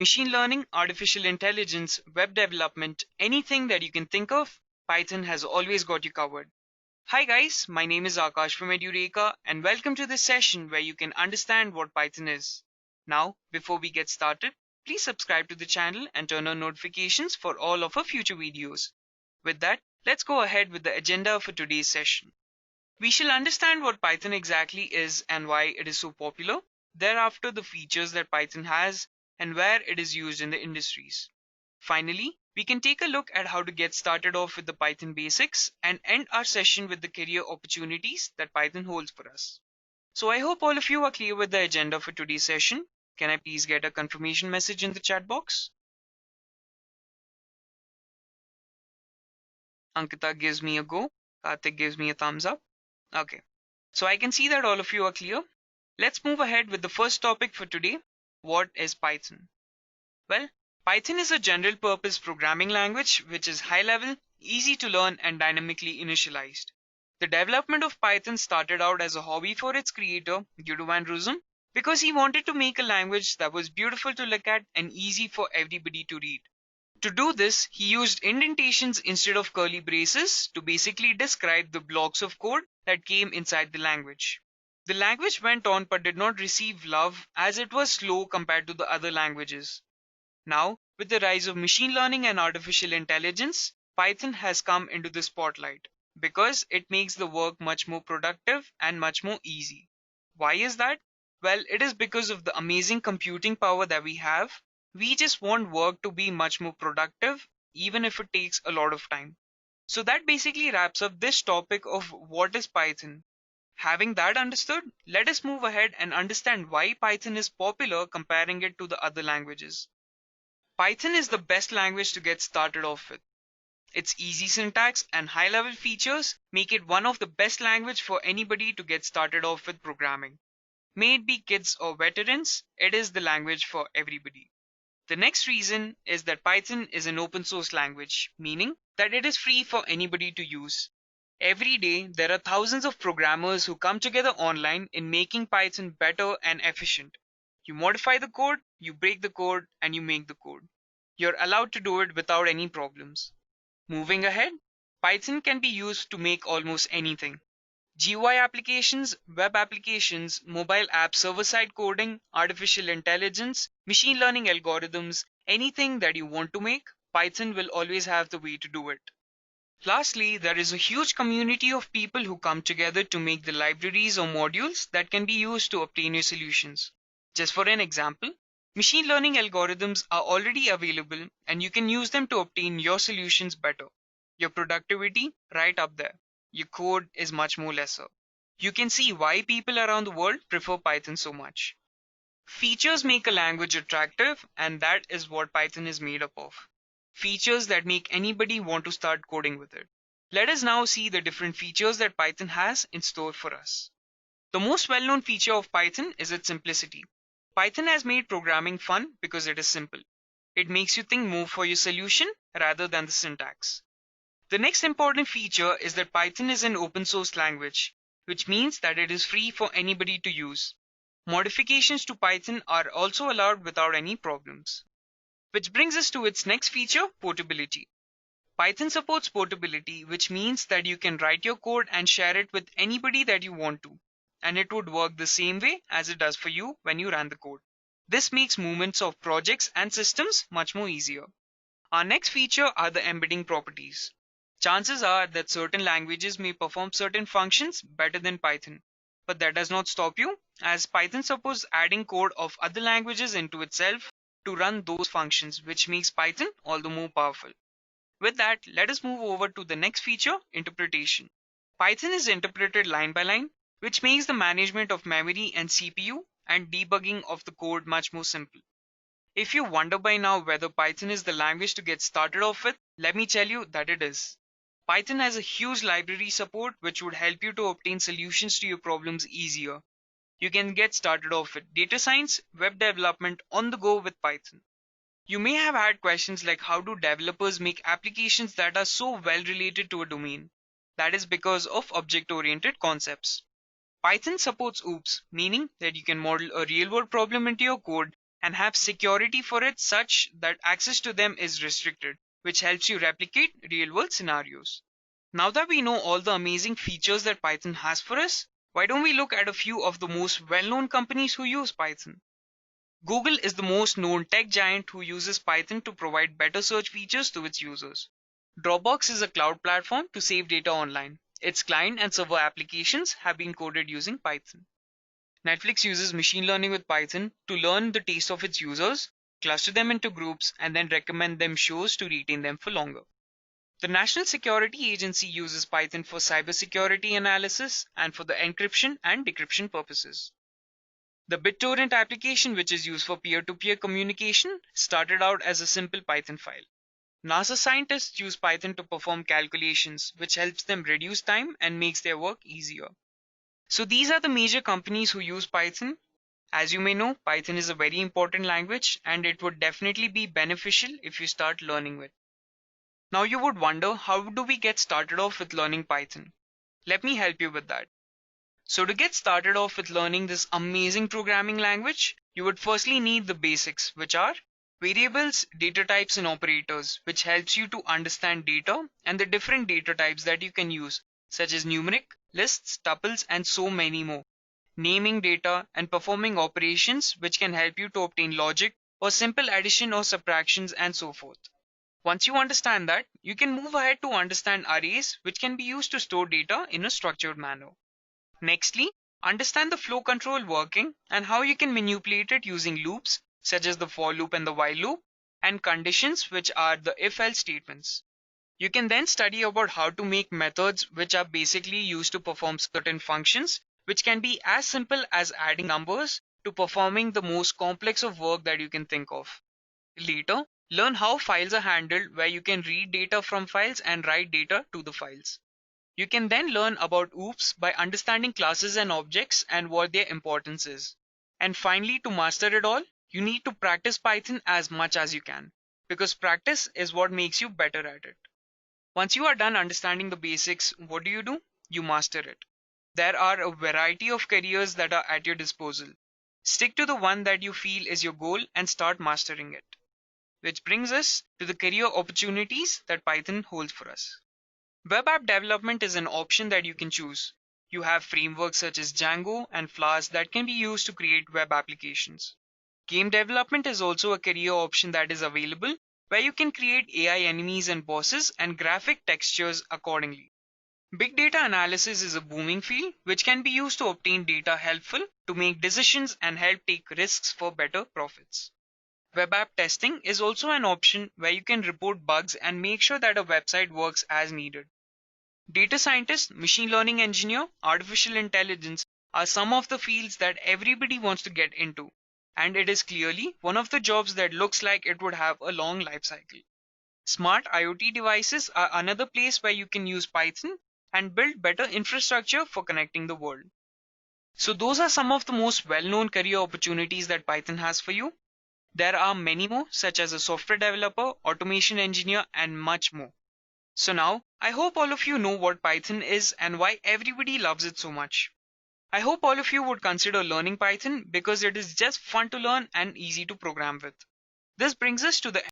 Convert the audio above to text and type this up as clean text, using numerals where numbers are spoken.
Machine learning, artificial intelligence, web development, anything that you can think of, Python has always got you covered. Hi guys, my name is Akash from Edureka and welcome to this session where you can understand what Python is. Now, before we get started, please subscribe to the channel and turn on notifications for all of our future videos. With that, let's go ahead with the agenda for today's session. We shall understand what Python exactly is and why it is so popular, thereafter the features that Python has and where it is used in the industries. Finally, we can take a look at how to get started off with the Python basics and end our session with the career opportunities that Python holds for us. So I hope all of you are clear with the agenda for today's session. Can I please get a confirmation message in the chat box? Ankita gives me a go. Karthik gives me a thumbs up. Okay. So I can see that all of you are clear. Let's move ahead with the first topic for today. What is Python? Well, Python is a general purpose programming language which is high level, easy to learn, and dynamically initialized. The development of Python started out as a hobby for its creator, Guido van Rossum, because he wanted to make a language that was beautiful to look at and easy for everybody to read. To do this, he used indentations instead of curly braces to basically describe the blocks of code that came inside the language. The language went on but did not receive love as it was slow compared to the other languages. Now, with the rise of machine learning and artificial intelligence, Python has come into the spotlight because it makes the work much more productive and much more easy. Why is that? Well, it is because of the amazing computing power that we have. We just want work to be much more productive, even if it takes a lot of time. So that basically wraps up this topic of what is Python. Having that understood, let us move ahead and understand why Python is popular comparing it to the other languages. Python is the best language to get started off with. Its easy syntax and high-level features make it one of the best language for anybody to get started off with programming. May it be kids or veterans, it is the language for everybody. The next reason is that Python is an open source language, meaning that it is free for anybody to use. Every day, there are thousands of programmers who come together online in making Python better and efficient. You modify the code, you break the code, and you make the code. You're allowed to do it without any problems. Moving ahead, Python can be used to make almost anything. GUI applications, web applications, mobile app server-side coding, artificial intelligence, machine learning algorithms, anything that you want to make, Python will always have the way to do it. Lastly, there is a huge community of people who come together to make the libraries or modules that can be used to obtain your solutions. Just for an example, machine learning algorithms are already available and you can use them to obtain your solutions better. Your productivity right up there. Your code is much more lesser. You can see why people around the world prefer Python so much. Features make a language attractive, and that is what Python is made up of. Features that make anybody want to start coding with it. Let us now see the different features that Python has in store for us. The most well-known feature of Python is its simplicity. Python has made programming fun because it is simple. It makes you think more for your solution rather than the syntax. The next important feature is that Python is an open source language, which means that it is free for anybody to use. Modifications to Python are also allowed without any problems. Which brings us to its next feature, portability. Python supports portability, which means that you can write your code and share it with anybody that you want to, and it would work the same way as it does for you when you run the code. This makes movements of projects and systems much more easier. Our next feature are the embedding properties. Chances are that certain languages may perform certain functions better than Python, but that does not stop you, as Python supports adding code of other languages into itself to run those functions, which makes Python all the more powerful. With that, let us move over to the next feature, interpretation. Python is interpreted line by line, which makes the management of memory and CPU and debugging of the code much more simple. If you wonder by now whether Python is the language to get started off with, let me tell you that it is. Python has a huge library support which would help you to obtain solutions to your problems easier. You can get started off with data science, web development on the go with Python. You may have had questions like how do developers make applications that are so well related to a domain? That is because of object-oriented concepts. Python supports OOPS, meaning that you can model a real-world problem into your code and have security for it such that access to them is restricted, which helps you replicate real world scenarios. Now that we know all the amazing features that Python has for us, why don't we look at a few of the most well known companies who use Python? Google is the most known tech giant who uses Python to provide better search features to its users. Dropbox is a cloud platform to save data online. Its client and server applications have been coded using Python. Netflix uses machine learning with Python to learn the taste of its users, cluster them into groups, and then recommend them shows to retain them for longer. The National Security Agency uses Python for cybersecurity analysis and for the encryption and decryption purposes. The BitTorrent application, which is used for peer-to-peer communication, started out as a simple Python file. NASA scientists use Python to perform calculations, which helps them reduce time and makes their work easier. So these are the major companies who use Python. As you may know, Python is a very important language and it would definitely be beneficial if you start learning it. Now you would wonder, how do we get started off with learning Python? Let me help you with that. So to get started off with learning this amazing programming language, you would firstly need the basics, which are variables, data types, and operators, which helps you to understand data and the different data types that you can use, such as numeric, lists, tuples, and so many more. Naming data and performing operations, which can help you to obtain logic or simple addition or subtractions and so forth. Once you understand that, you can move ahead to understand arrays, which can be used to store data in a structured manner. Nextly, understand the flow control working and how you can manipulate it using loops, such as the for loop and the while loop, and conditions, which are the if-else statements. You can then study about how to make methods which are basically used to perform certain functions, which can be as simple as adding numbers to performing the most complex of work that you can think of. Later, learn how files are handled, where you can read data from files and write data to the files. You can then learn about OOPS by understanding classes and objects and what their importance is. And finally, to master it all, you need to practice Python as much as you can, because practice is what makes you better at it. Once you are done understanding the basics, what do? You master it. There are a variety of careers that are at your disposal. Stick to the one that you feel is your goal and start mastering it. Which brings us to the career opportunities that Python holds for us. Web app development is an option that you can choose. You have frameworks such as Django and Flask that can be used to create web applications. Game development is also a career option that is available, where you can create AI enemies and bosses and graphic textures accordingly. Big data analysis is a booming field which can be used to obtain data helpful to make decisions and help take risks for better profits. Web app testing is also an option where you can report bugs and make sure that a website works as needed. Data scientist, machine learning engineer, artificial intelligence are some of the fields that everybody wants to get into, and it is clearly one of the jobs that looks like it would have a long life cycle. Smart IoT devices are another place where you can use Python and build better infrastructure for connecting the world. So those are some of the most well-known career opportunities that Python has for you. There are many more, such as a software developer, automation engineer, and much more. So now, I hope all of you know what Python is and why everybody loves it so much. I hope all of you would consider learning Python because it is just fun to learn and easy to program with. This brings us to the